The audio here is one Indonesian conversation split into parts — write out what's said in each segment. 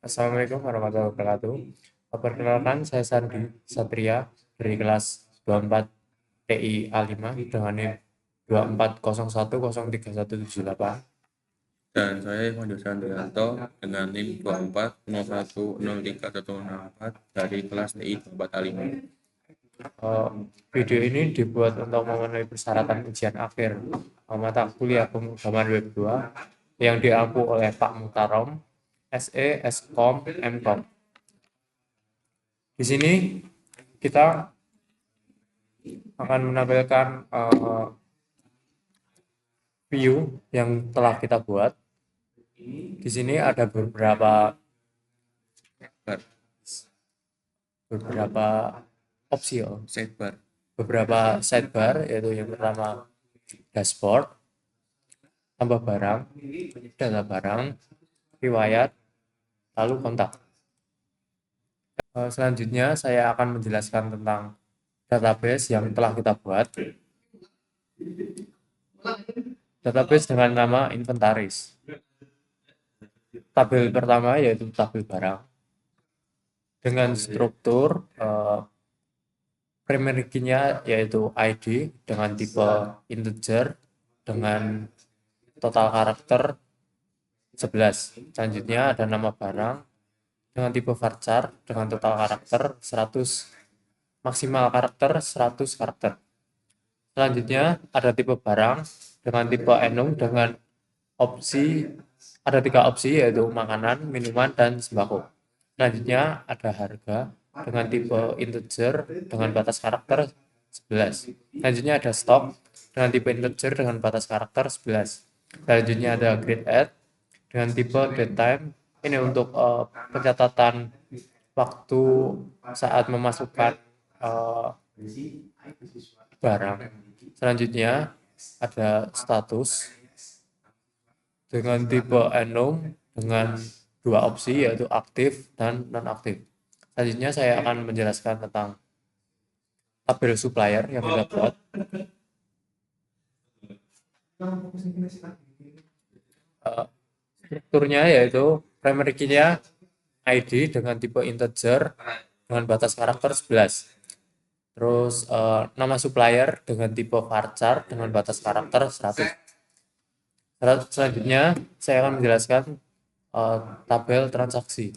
Assalamualaikum warahmatullahi wabarakatuh. Perkenalkan, saya Sandi Satria dari kelas 24 TI A5 dengan NIM 2401031178. Dan saya Ivan Yosandrianto dengan NIM 2401031164 dari kelas TI 4A5. Video ini dibuat untuk memenuhi persyaratan ujian akhir mata kuliah pemrograman web 2 yang diampu oleh Pak Mutarom, SE, Skom, Mkom. Di sini kita akan menampilkan view yang telah kita buat. Di sini ada Bar, beberapa opsi, sidebar, beberapa sidebar, yaitu yang pertama dashboard, tambah barang, data barang, riwayat, lalu kontak. Selanjutnya saya akan menjelaskan tentang database yang telah kita buat. Database dengan nama inventaris. Tabel pertama yaitu tabel barang dengan struktur primary key-nya yaitu ID dengan tipe integer dengan total karakter 11. Selanjutnya ada nama barang dengan tipe varchar dengan total karakter 100, maksimal karakter 100 karakter. Selanjutnya ada tipe barang dengan tipe enum dengan ada 3 opsi yaitu makanan, minuman, dan sembako. Selanjutnya ada harga dengan tipe integer dengan batas karakter 11. Selanjutnya ada stok dengan tipe integer dengan batas karakter 11. Selanjutnya ada grade add dengan tipe datetime. Ini untuk pencatatan waktu saat memasukkan barang. Selanjutnya ada status dengan tipe enum dengan 2 opsi yaitu aktif dan non-aktif. Selanjutnya saya akan menjelaskan tentang tabel supplier yang kita buat. Strukturnya yaitu primary key-nya ID dengan tipe integer dengan batas karakter 11. Terus nama supplier dengan tipe varchar dengan batas karakter 100. Selanjutnya saya akan menjelaskan tabel transaksi.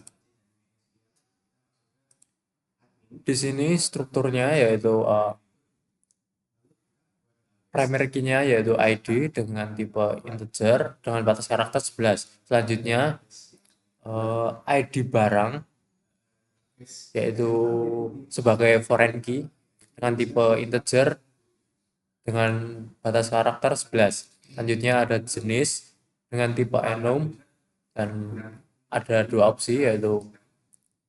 Di sini strukturnya yaitu primary key-nya yaitu ID dengan tipe integer dengan batas karakter 11. Selanjutnya ID barang yaitu sebagai foreign key dengan tipe integer dengan batas karakter 11. Selanjutnya ada jenis dengan tipe enum dan ada 2 opsi yaitu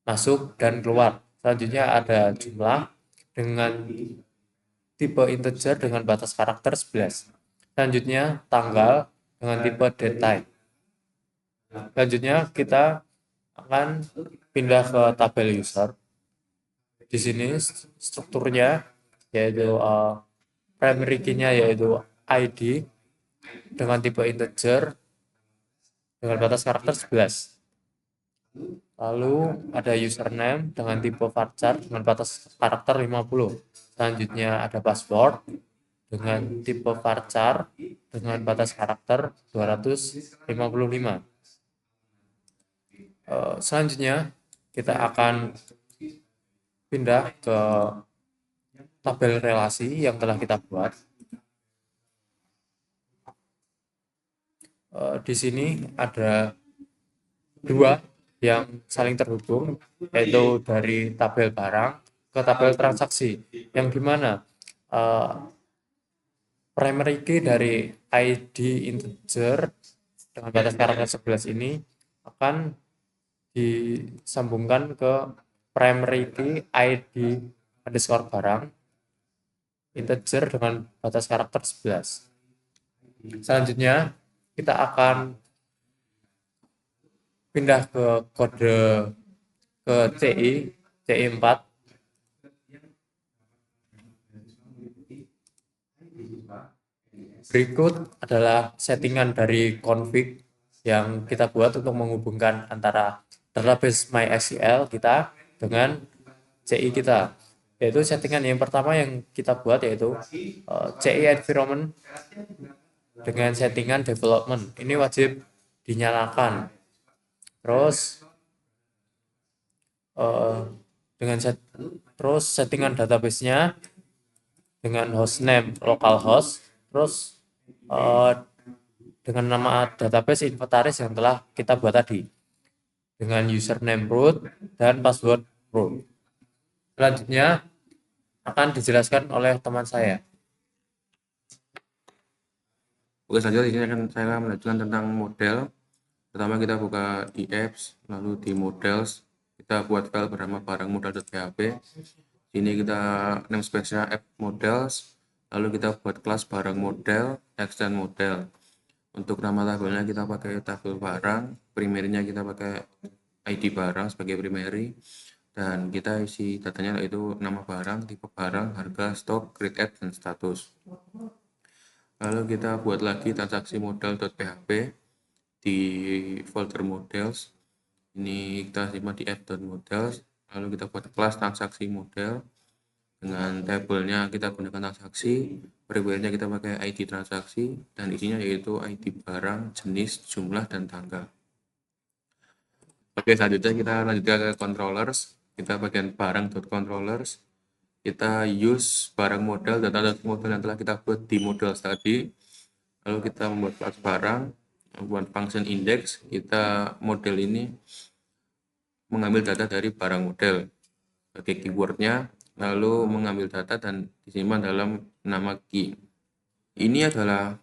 masuk dan keluar. Selanjutnya ada jumlah dengan tipe integer dengan batas karakter 11. Selanjutnya tanggal dengan tipe datetime. Selanjutnya kita akan pindah ke tabel user. Di sini strukturnya yaitu primary key-nya yaitu ID dengan tipe integer dengan batas karakter 11. Lalu ada username dengan tipe varchar dengan batas karakter 50. Selanjutnya ada password dengan tipe varchar dengan batas karakter 255. Selanjutnya kita akan pindah ke tabel relasi yang telah kita buat. Di sini ada 2 yang saling terhubung, yaitu dari tabel barang ke tabel transaksi, yang dimana primary key dari ID integer dengan batas karakter 11 ini akan disambungkan ke primary key ID underscore barang integer dengan batas karakter 11. Selanjutnya kita akan pindah ke kode ke CI 4. Berikut adalah settingan dari config yang kita buat untuk menghubungkan antara database MySQL kita dengan CI kita. Yaitu settingan yang pertama yang kita buat yaitu CI environment dengan settingan development. Ini wajib dinyalakan. Terus dengan terus settingan database-nya dengan hostname localhost, terus dengan nama database inventaris yang telah kita buat tadi dengan username root dan password root. Selanjutnya akan dijelaskan oleh teman saya. Oke, selanjutnya di sini akan saya melanjutkan tentang model. Pertama kita buka di apps, lalu di models, kita buat file bernama barang model.php. Sini kita namespace-nya app models, lalu kita buat kelas barang model, extend model. Untuk nama tabelnya kita pakai tabel barang, primernya kita pakai ID barang sebagai primary, dan kita isi datanya yaitu nama barang, tipe barang, harga, stok, create add, dan status. Lalu kita buat lagi transaksi model.php di folder models. Ini kita simpan di app.models. Lalu kita buat kelas transaksi model. Dengan tabelnya kita gunakan transaksi, variabelnya kita pakai ID transaksi, dan isinya yaitu ID barang, jenis, jumlah, dan tanggal. Oke, selanjutnya kita lanjutkan ke controllers. Kita bagian barang.controllers. Kita use barang model dan tanda model yang telah kita buat di model tadi. Lalu kita membuat kelas barang, membuat function index. Kita model ini mengambil data dari barang model sebagai keywordnya, lalu mengambil data dan disimpan dalam nama key. Ini adalah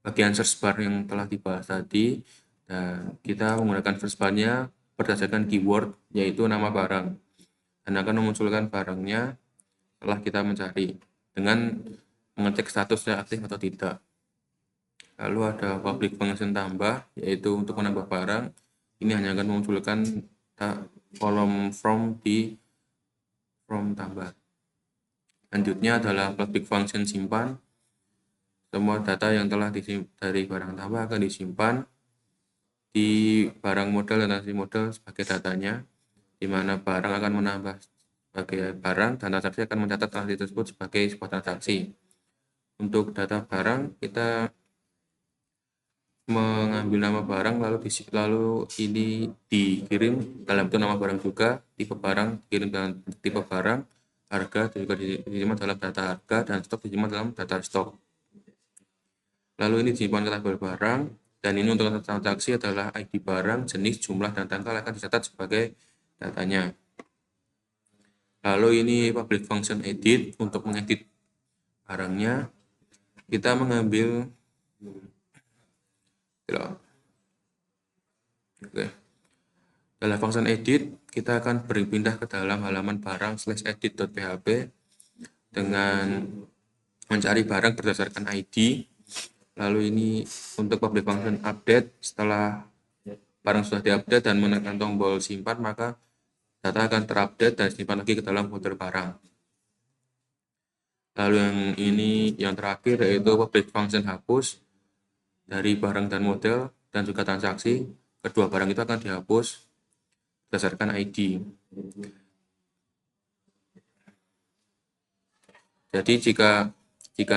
bagian search bar yang telah dibahas tadi, dan kita menggunakan search bar-nya berdasarkan keyword yaitu nama barang, dan akan memunculkan barangnya setelah kita mencari dengan mengecek statusnya aktif atau tidak. Lalu ada public function tambah, yaitu untuk menambah barang. Ini hanya akan memunculkan kolom from di from tambah. Selanjutnya adalah public function simpan. Semua data yang telah dari barang tambah akan disimpan di barang model dan transaksi model sebagai datanya, di mana barang akan menambah sebagai barang dan transaksi akan mencatat transaksi tersebut sebagai sebuah transaksi. Untuk data barang kita mengambil nama barang lalu ini dikirim dalam bentuk nama barang juga, tipe barang dikirim dalam tipe barang, harga juga disimpan dalam data harga, dan stok disimpan dalam data stok. Lalu ini disimpan ke tabel barang, dan ini untuk transaksi adalah ID barang, jenis, jumlah, dan tanggal akan dicatat sebagai datanya. Lalu ini public function edit, untuk mengedit barangnya kita mengambil dalam function edit kita akan berpindah ke dalam halaman barang /edit.php dengan mencari barang berdasarkan ID. Lalu ini untuk public function update, setelah barang sudah diupdate dan menekan tombol simpan, maka data akan terupdate dan disimpan lagi ke dalam folder barang. Lalu yang terakhir yaitu public function hapus dari barang dan model dan juga transaksi. Kedua barang itu akan dihapus berdasarkan ID. Jadi jika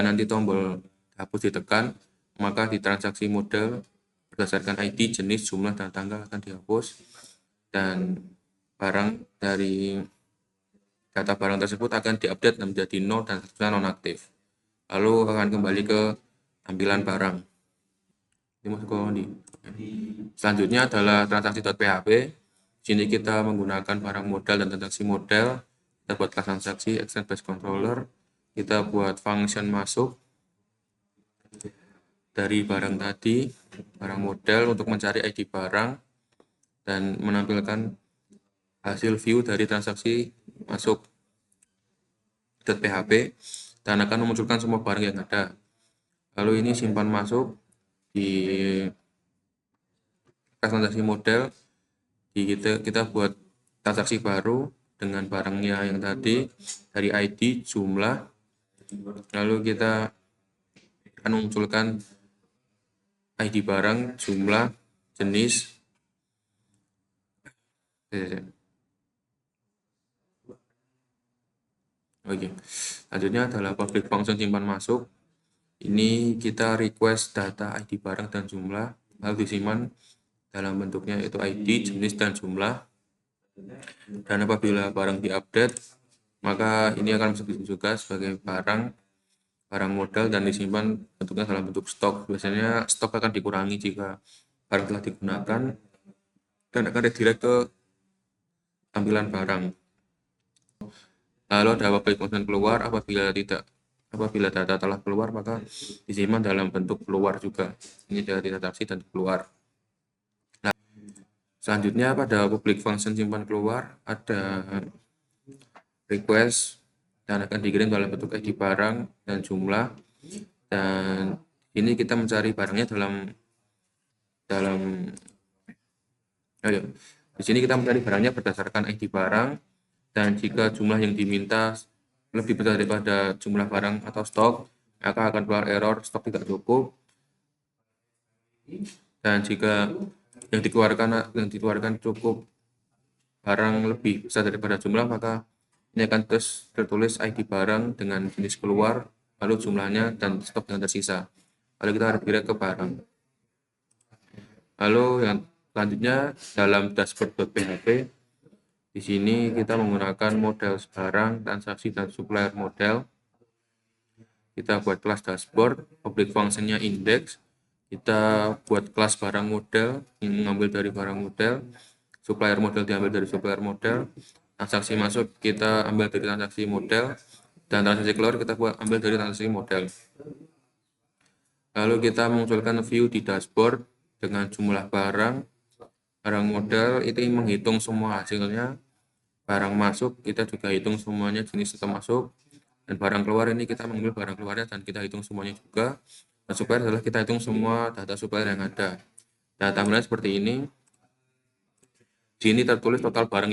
nanti tombol hapus ditekan, maka di transaksi model berdasarkan ID, jenis, jumlah, dan tanggal akan dihapus, dan barang dari data barang tersebut akan diupdate menjadi 0 dan statusnya nonaktif. Lalu akan kembali ke tampilan barang. Selanjutnya adalah transaksi.php. Di sini kita menggunakan barang model dan transaksi model. Kita buat kelas transaksi, extend base controller. Kita buat function masuk dari barang tadi, barang model, untuk mencari ID barang dan menampilkan hasil view dari transaksi masuk .php dan akan memunculkan semua barang yang ada. Lalu ini simpan masuk di transaksi model. Kita buat transaksi baru dengan barangnya yang tadi dari ID, jumlah, lalu kita akan memunculkan ID barang, jumlah, jenis, Oke, selanjutnya adalah public function simpan masuk. Ini kita request data ID barang dan jumlah, lalu disimpan dalam bentuknya yaitu ID, jenis, dan jumlah. Dan apabila barang diupdate, maka ini akan disebut juga sebagai barang modal dan disimpan bentuknya dalam bentuk stok. Biasanya stok akan dikurangi jika barang telah digunakan dan akan redirect ke tampilan barang. Lalu ada public function keluar, apabila data telah keluar maka disimpan dalam bentuk keluar juga. Ini dari transaksi dan keluar. Nah, selanjutnya pada public function simpan keluar ada request dan akan dikirim dalam bentuk ID barang dan jumlah, dan ini kita mencari barangnya dalam di sini kita mencari barangnya berdasarkan ID barang, dan jika jumlah yang diminta lebih besar daripada jumlah barang atau stok, maka akan keluar error stok tidak cukup. Dan jika yang dikeluarkan cukup barang lebih besar daripada jumlah, maka ini akan terus tertulis ID barang dengan jenis keluar, lalu jumlahnya dan stok yang tersisa. Lalu kita redirect ke barang. Lalu yang selanjutnya dalam dashboard.php, di sini kita menggunakan model barang, transaksi, dan supplier model. Kita buat kelas dashboard, public functionnya index, kita buat kelas barang model yang mengambil dari barang model, supplier model diambil dari supplier model, transaksi masuk kita ambil dari transaksi model, dan transaksi keluar kita buat ambil dari transaksi model. Lalu kita munculkan view di dashboard dengan jumlah barang model itu menghitung semua hasilnya, barang masuk kita juga hitung semuanya jenis yang masuk, dan barang keluar ini kita mengambil barang keluarnya dan kita hitung semuanya juga. Dan supplier adalah kita hitung semua data supplier yang ada. Nah, tampilannya seperti ini. Di sini tertulis total barang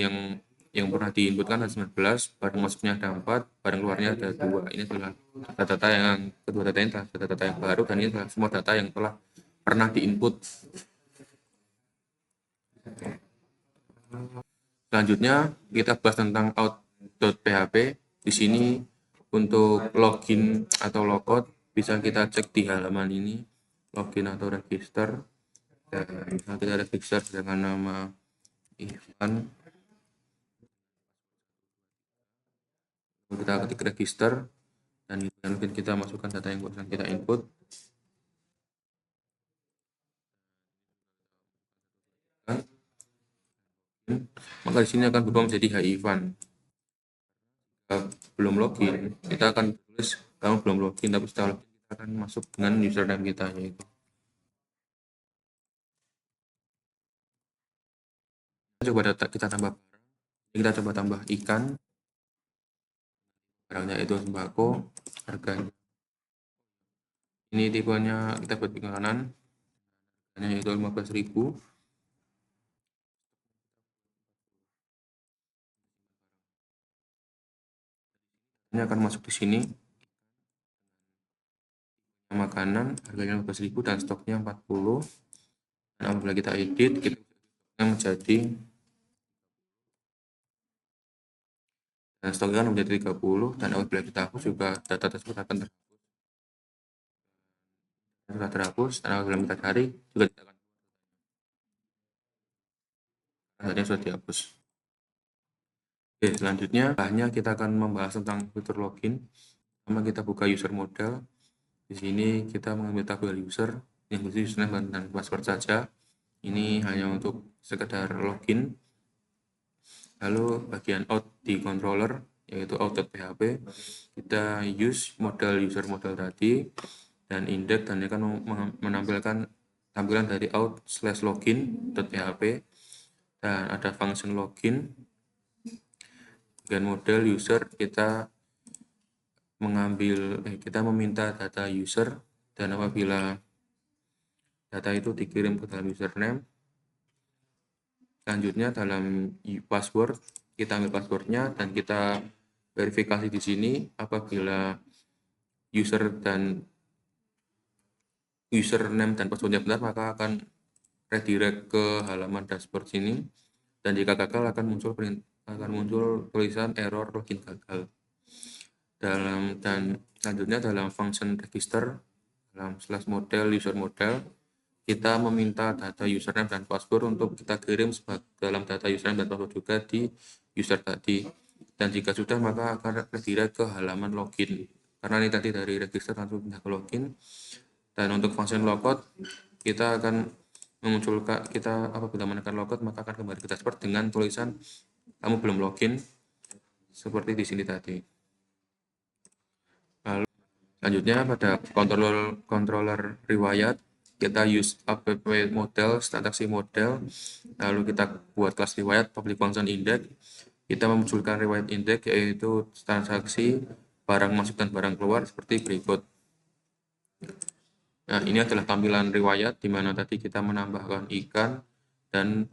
yang pernah diinputkan ada 19, barang masuknya ada 4, barang keluarnya ada 2. Ini adalah data yang kedua data ini adalah data yang baru, dan ini adalah semua data yang telah pernah diinput. Selanjutnya kita bahas tentang out.php. Di sini untuk login atau logout bisa kita cek di halaman ini, login atau register. Dan kita register dengan nama Ivan. Kita ketik register dan mungkin kita masukkan data yang barusan kita input. Maka di sini akan berubah menjadi Ivan. Belum login, kita akan tulis kamu belum login, tapi setelah login kita akan masuk dengan username kita, yaitu coba data kita tambah barang. Kita coba tambah ikan, barangnya itu sembako, harganya ini tipenya kita buat kanan, harganya itu 15.000. Ini akan masuk di sini, makanan harganya 15.000 dan stoknya 40. Dan apabila kita edit, kita menjadi dan stoknya kan menjadi 30, dan apabila kita hapus juga data tersebut akan terhapus, dan apabila kita cari juga tidak akan datanya sudah dihapus. Oke, selanjutnya hanya kita akan membahas tentang fitur login. Pertama kita buka user model. Di sini kita mengambil tabel user yang berisi username dan password saja. Ini hanya untuk sekedar login. Lalu bagian out di controller yaitu out.php, kita use model user model tadi dan index, dan ini akan menampilkan tampilan dari out/login.php, dan ada function login. Bagian model user kita kita meminta data user, dan apabila data itu dikirim ke dalam username, selanjutnya dalam password kita ambil passwordnya dan kita verifikasi di sini. Apabila username dan passwordnya benar, maka akan redirect ke halaman dashboard sini, dan jika gagal akan muncul tulisan error login gagal. Dan selanjutnya dalam function register dalam /model user model kita meminta data username dan password untuk kita kirim dalam data username dan password juga di user tadi. Dan jika sudah maka akan redirect ke halaman login. Karena ini tadi dari register langsung pindah ke login. Dan untuk function logout kita akan memunculkan apabila menekan logout maka akan kembali ke dashboard dengan tulisan kamu belum login seperti di sini tadi. Lalu selanjutnya pada controller riwayat kita use app model, transaksi model, lalu kita buat kelas riwayat public function index, kita memunculkan riwayat index yaitu transaksi barang masuk dan barang keluar seperti berikut. Nah, ini adalah tampilan riwayat di mana tadi kita menambahkan ikan dan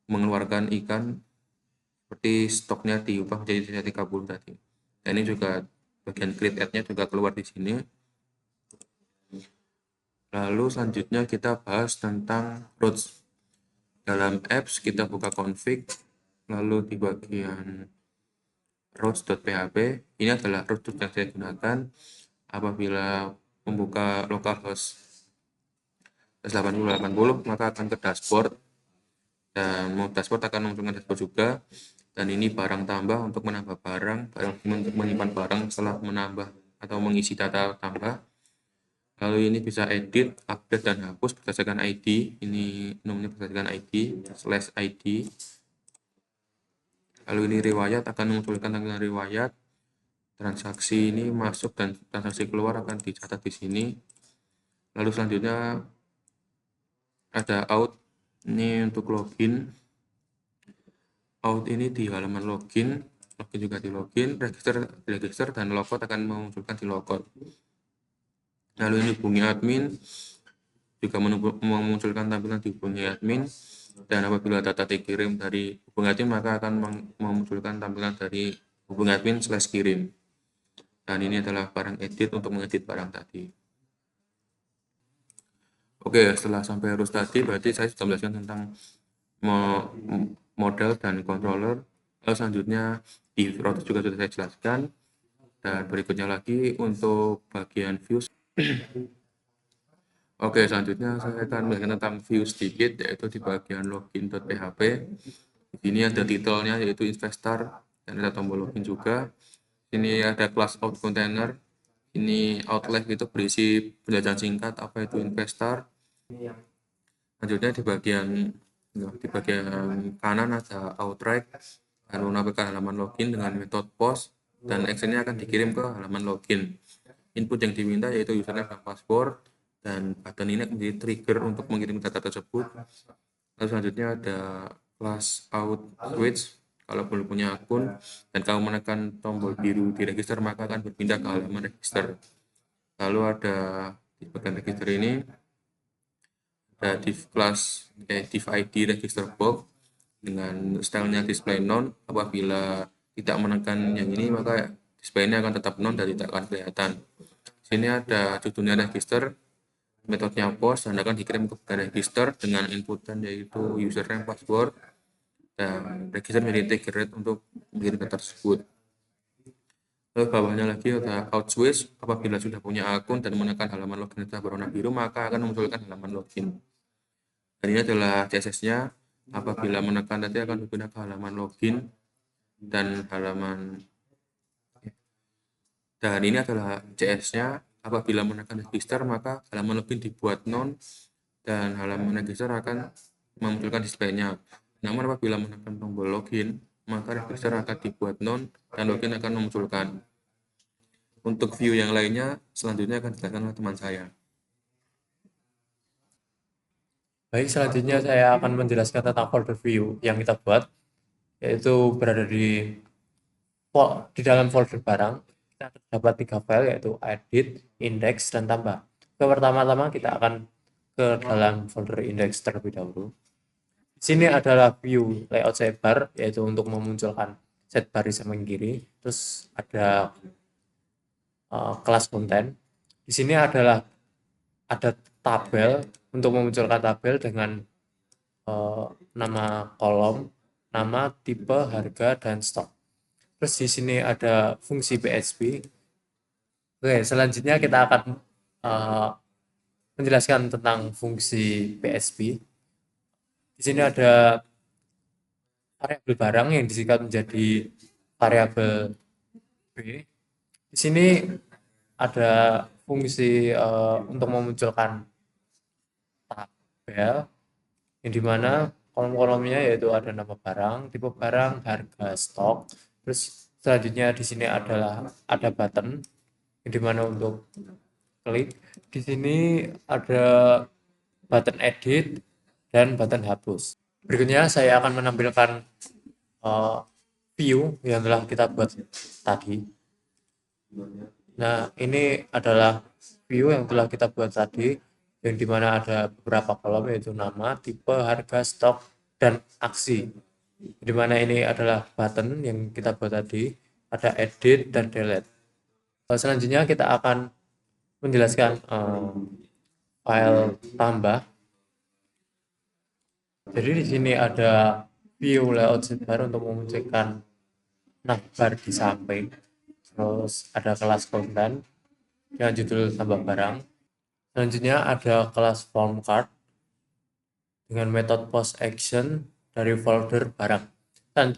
mengeluarkan ikan seperti stoknya diubah menjadi 30 tadi. Dan ini juga bagian create add-nya juga keluar di sini. Lalu selanjutnya kita bahas tentang routes. Dalam apps kita buka config, lalu di bagian routes.php, ini adalah routes yang saya gunakan apabila membuka localhost 8080 maka akan ke dashboard, dan mau dashboard akan memunculkan dashboard juga. Dan ini barang tambah untuk menambah barang untuk menyimpan barang setelah menambah atau mengisi data tambah. Lalu ini bisa edit, update, dan hapus berdasarkan ID. Ini nomornya berdasarkan ID/ID. Lalu ini riwayat akan memunculkan tampilan riwayat. Transaksi ini masuk dan transaksi keluar akan dicatat di sini. Lalu selanjutnya ada out. Ini untuk login. Out ini di halaman login juga di login, register, dan logout akan memunculkan di logout. Lalu ini hubungi admin, juga memunculkan tampilan di hubungi admin, dan apabila data dikirim dari hubungi admin maka akan memunculkan tampilan dari hubungi admin/kirim. Dan ini adalah barang edit untuk mengedit barang tadi. Oke, setelah sampai rules tadi berarti saya sudah menjelaskan tentang model dan controller. Lalu selanjutnya di routes juga sudah saya jelaskan. Dan berikutnya lagi untuk bagian views. Oke, selanjutnya saya akan menjelaskan tentang view sedikit, yaitu di bagian login.php. Di sini ada titelnya yaitu investor, dan ada tombol login juga. Ini ada class out container. Ini outlet itu berisi penjelasan singkat apa itu investor. Selanjutnya di bagian kanan ada outright, dan menampilkan halaman login dengan metode post, dan actionnya akan dikirim ke halaman login. Input yang diminta yaitu username dan password, dan button ini menjadi trigger untuk mengirim data tersebut. Lalu selanjutnya ada class out switch. Kalau belum punya akun dan kamu menekan tombol biru di register maka akan berpindah ke halaman register. Lalu ada di bagian register ini ada div class div ID register box dengan stylenya display none. Apabila tidak menekan yang ini maka display-nya akan tetap none dan tidak akan kelihatan. Sini ada judulnya register, metodenya post, dan akan dikirim ke register dengan inputan yaitu username, password, dan register menjadi trigger untuk mengirim data tersebut. Lalu bawahnya lagi ada out switch. Apabila sudah punya akun dan menekan halaman login data berwarna biru maka akan memunculkan halaman login. Dan ini adalah CSS-nya. Apabila menekan nanti akan berpindah ke halaman login dan ini adalah CS-nya. Apabila menekan register maka halaman login dibuat none dan halaman register akan memunculkan display-nya. Namun apabila menekan tombol login maka register akan dibuat none dan login akan memunculkan. Untuk view yang lainnya selanjutnya akan dijelaskan oleh teman saya. Baik, selanjutnya saya akan menjelaskan tentang folder view yang kita buat, yaitu berada di dalam folder barang. Kita dapat 3 file, yaitu edit, index, dan tambah. Pertama-tama kita akan ke dalam folder index terlebih dahulu. Di sini adalah view layout sidebar, yaitu untuk memunculkan set baris samping kiri. Terus ada kelas konten. Di sini ada tabel untuk memunculkan tabel dengan nama kolom, nama, tipe, harga, dan stok. Terus di sini ada fungsi PHP. Oke, selanjutnya kita akan uh, menjelaskan tentang fungsi PHP. Di sini ada variabel barang yang disingkat menjadi variabel B. Di sini ada fungsi untuk memunculkan tabel yang dimana kolom-kolomnya yaitu ada nama barang, tipe barang, harga, stok. Terus selanjutnya di sini adalah ada button yang dimana untuk klik. Di sini ada button edit dan button hapus. Berikutnya saya akan menampilkan uh, view yang telah kita buat tadi. Nah, ini adalah view yang telah kita buat tadi, yang dimana ada beberapa kolom yaitu nama, tipe, harga, stok, dan aksi. Dimana ini adalah button yang kita buat tadi, ada edit dan delete. Selanjutnya kita akan menjelaskan file tambah. Jadi di sini ada view layout sidebar untuk memunculkan navbar di samping. Terus ada kelas konten dengan judul tambah barang. Selanjutnya ada kelas form card dengan metode post action dari folder barang. Dan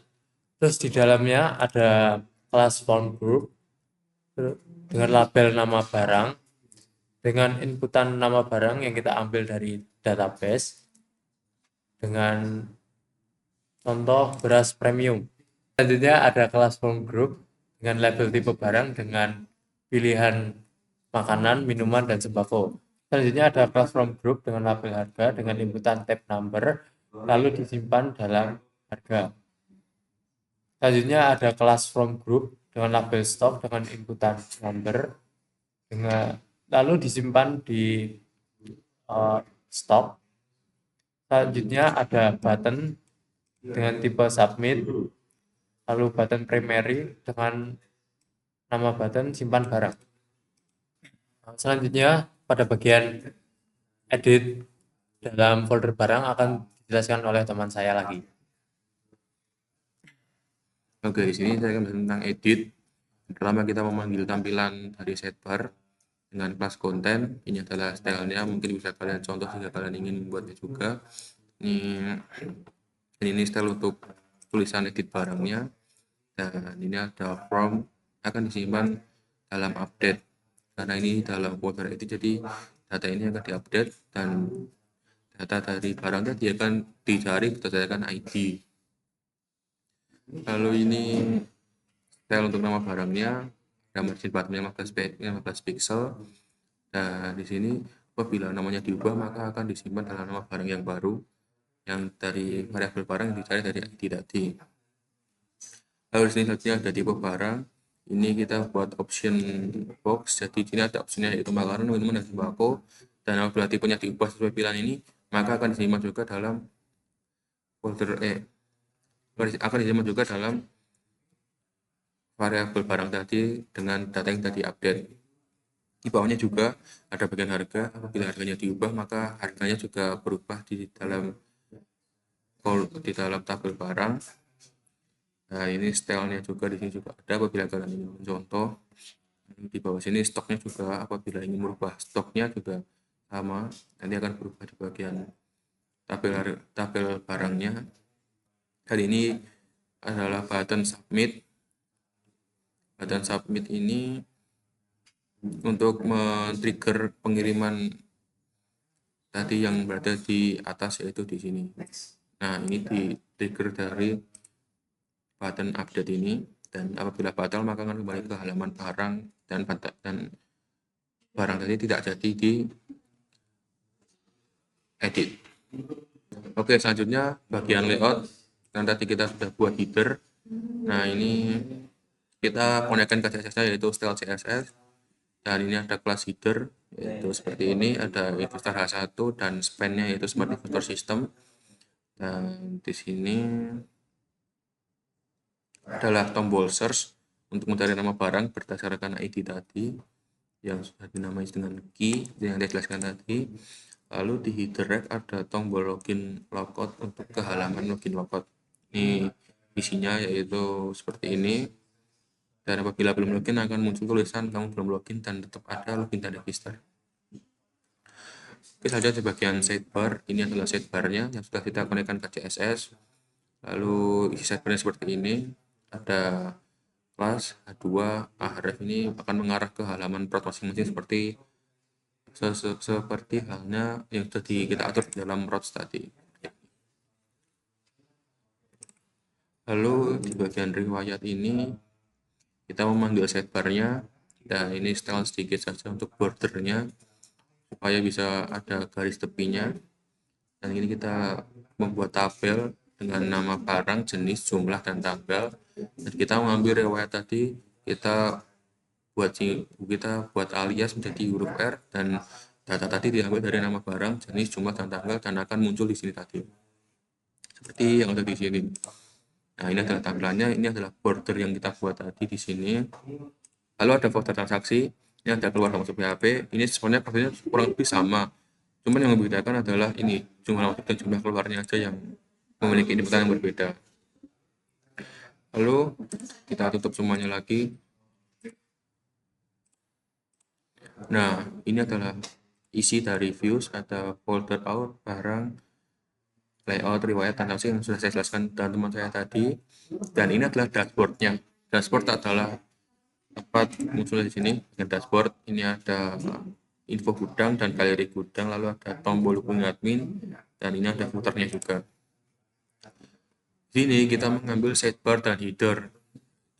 terus di dalamnya ada kelas form group dengan label nama barang dengan inputan nama barang yang kita ambil dari database dengan contoh beras premium. Selanjutnya ada kelas form group dengan label tipe barang dengan pilihan makanan, minuman, dan sembako. Selanjutnya ada kelas from group dengan label harga dengan inputan tab number lalu disimpan dalam harga. Selanjutnya ada kelas from group dengan label stock dengan inputan number dengan lalu disimpan di stock. Selanjutnya ada button dengan tipe submit lalu button primary dengan nama button simpan barang. Selanjutnya pada bagian edit dalam folder barang akan dijelaskan oleh teman saya lagi. Oke, di sini saya akan bahas tentang edit. Pertama kita memanggil tampilan dari sidebar dengan kelas konten. Ini adalah stylenya, mungkin bisa kalian contoh jika kalian ingin membuatnya juga. Ini style untuk tulisan edit barangnya. Dan ini ada from, akan disimpan dalam update. Karena ini dalam folder edit, jadi data ini akan diupdate dan data dari barang tadi akan dicari berdasarkan ID. Lalu ini style untuk nama barangnya, ada margin bottom 15 pixel. Dan di sini apabila namanya diubah maka akan disimpan dalam nama barang yang baru yang dari variabel barang yang dicari dari ID tadi. Lalu di sini saja ada tipe barang. Ini kita buat option box. Jadi di sini ada opsinya yaitu makanan, minuman, dan sembako. Dan apabila tipenya diubah sesuai pilihan ini, maka akan disimpan juga dalam folder akan disimpan juga dalam variabel barang tadi dengan data yang tadi update. Di bawahnya juga ada bagian harga. Apabila harganya diubah, maka harganya juga berubah di dalam tabel barang. Nah, ini stylenya juga di sini juga ada. Apabila kalian ingin mencontoh, di bawah sini stoknya juga. Apabila ingin merubah stoknya juga sama. Nanti akan berubah di bagian tabel barangnya. Kali ini adalah button submit. Button submit ini untuk men-trigger pengiriman tadi yang berada di atas, yaitu di sini. Nah, ini di-trigger dari button update ini, dan apabila batal maka akan kembali ke halaman barang dan barang tadi tidak jadi di edit. Oke, selanjutnya bagian layout. Dan tadi kita sudah buat header. Nah, ini kita konekkan ke CSS yaitu style CSS. Dan ini ada kelas header yaitu seperti ini, ada investor H1 dan span-nya yaitu Smart Investor System. Dan di sini adalah tombol search untuk mencari nama barang berdasarkan ID tadi yang sudah dinamai dengan key yang saya jelaskan tadi. Lalu di header rect ada tombol login logout untuk ke halaman login logout. Ini isinya yaitu seperti ini. Dan apabila belum login akan muncul tulisan kamu belum login dan tetap ada login dan register. Oke saja di bagian sidebar, ini adalah sidebarnya yang sudah kita konekkan ke CSS. Lalu isi sidebarnya seperti ini, ada kelas H2, Ahref ini akan mengarah ke halaman prod masing-masing seperti halnya yang sudah kita atur di dalam routes tadi. Lalu di bagian riwayat ini kita memanggil sidebarnya dan ini setelan sedikit saja untuk bordernya supaya bisa ada garis tepinya. Dan ini kita membuat tabel dengan nama barang, jenis, jumlah, dan tanggal. Dan kita mengambil riwayat tadi, kita buat alias menjadi huruf R dan data tadi diambil dari nama barang, jenis, jumlah, dan tanggal dan akan muncul di sini tadi. Seperti yang ada di sini. Nah, ini adalah tampilannya, ini adalah border yang kita buat tadi di sini. Lalu ada folder transaksi, ini ada keluar masuk PHP, ini sebenarnya prosesnya kurang lebih sama. Cuman yang membedakan adalah ini, jumlah masuk dan jumlah keluarnya aja yang memiliki inputan yang berbeda. Lalu kita tutup semuanya lagi. Nah, ini adalah isi dari views, ada folder out, barang, layout, riwayat, transaksi yang sudah saya jelaskan dengan teman saya tadi. Dan ini adalah dashboardnya. Dashboard adalah tempat muncul di sini dengan dashboard. Ini ada info gudang dan galeri gudang, lalu ada tombol hubungi admin, dan ini ada footernya juga. Di sini kita mengambil sidebar dan header.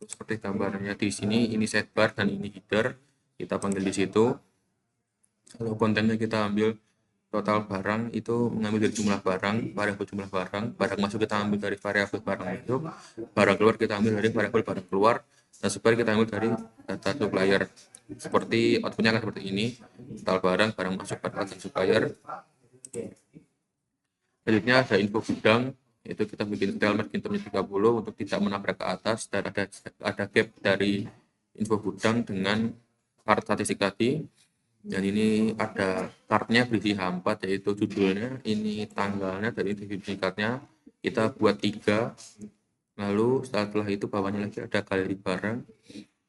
Seperti gambarnya di sini, ini sidebar dan ini header. Kita panggil di situ. Lalu kontennya kita ambil total barang itu mengambil dari jumlah barang, variabel jumlah barang masuk kita ambil dari variabel barang masuk, barang keluar kita ambil dari variabel barang keluar, dan supplier kita ambil dari data supplier. Seperti outputnya akan seperti ini, total barang masuk, barang dan supplier. Selanjutnya ada info gudang, itu kita bikin element internya 30 untuk tidak menabrak ke atas, dan ada gap dari info gudang dengan part statistik tadi. Dan ini ada kartnya berisi H4 yaitu judulnya, ini tanggalnya, dan ini singkatnya kita buat 3. Lalu setelah itu bawahnya lagi ada galeri barang.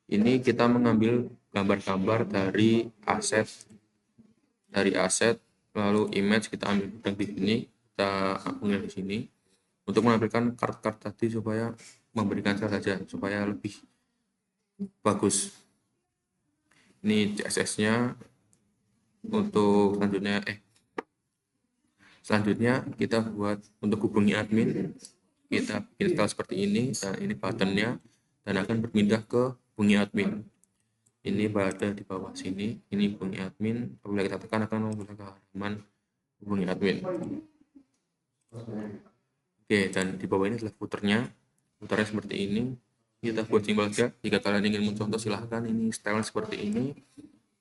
Ini kita mengambil gambar-gambar dari aset, lalu image kita ambil gudang di sini, kita ambil di sini untuk menampilkan kart-kart tadi supaya memberikan saja supaya lebih bagus. Ini CSS-nya. Untuk selanjutnya kita buat untuk hubungi admin, kita install seperti ini, dan ini buttonnya, dan akan berpindah ke hubungi admin. Ini berada di bawah sini, ini hubungi admin, apabila kita tekan akan membuka ke halaman hubungi admin. Oke, dan di bawah ini adalah footernya seperti ini. Kita buat simbol saja, jika kalian ingin mencontoh silahkan. Ini style seperti ini,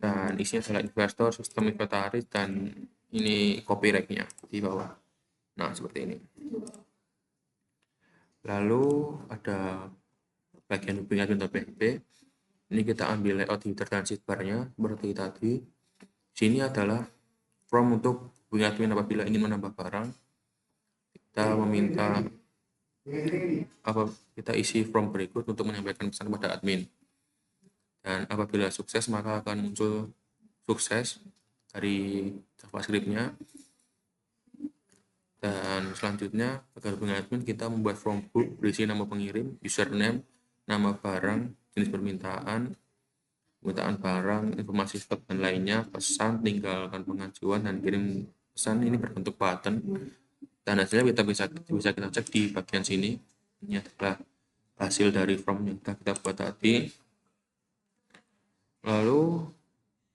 dan isinya adalah investor, sistem inventaris, dan ini copyright-nya di bawah. Nah, seperti ini. Lalu ada bagian hubungan dengan PHP. Ini kita ambil layout header dan sidebar-nya seperti tadi. Sini adalah form untuk hubungan admin apabila ingin menambah barang. Kita meminta kita isi form berikut untuk menyampaikan pesan kepada admin. Dan apabila sukses maka akan muncul sukses dari JavaScript-nya. Dan selanjutnya agar hubungan admin kita membuat form book berisi nama pengirim, username, nama barang, jenis permintaan barang, informasi stok dan lainnya, pesan, tinggalkan pengajuan, dan kirim pesan. Ini berbentuk button dan hasilnya kita bisa kita cek di bagian sini. Ini adalah hasil dari form yang kita buat tadi. Lalu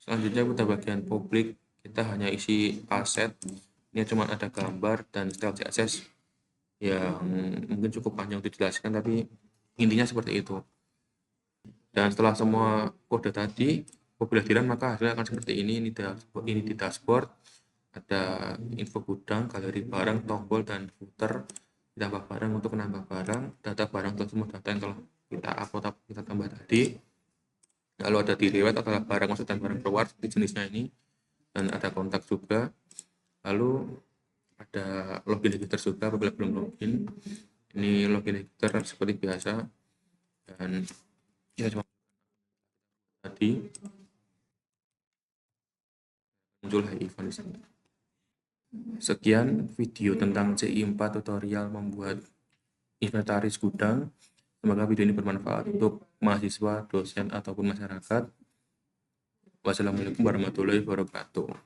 selanjutnya pada bagian publik kita hanya isi aset. Ini cuma ada gambar dan style CSS yang mungkin cukup panjang untuk dijelaskan, tapi intinya seperti itu. Dan setelah semua kode tadi apabila dirun maka hasilnya akan seperti ini. Ini di dashboard ada info gudang, galeri barang, tombol, dan footer. Ditambah barang untuk menambah barang, data barang untuk semua data yang telah kita upload kita tambah tadi. Lalu ada di riwayat adalah barang masuk dan barang keluar di jenisnya ini, dan ada kontak juga. Lalu ada login register juga apabila belum login. Ini login editor seperti biasa, dan ya cuma tadi muncul event di sini. Sekian video tentang CI4 tutorial membuat inventaris gudang. Semoga video ini bermanfaat untuk mahasiswa, dosen, ataupun masyarakat. Wassalamualaikum warahmatullahi wabarakatuh.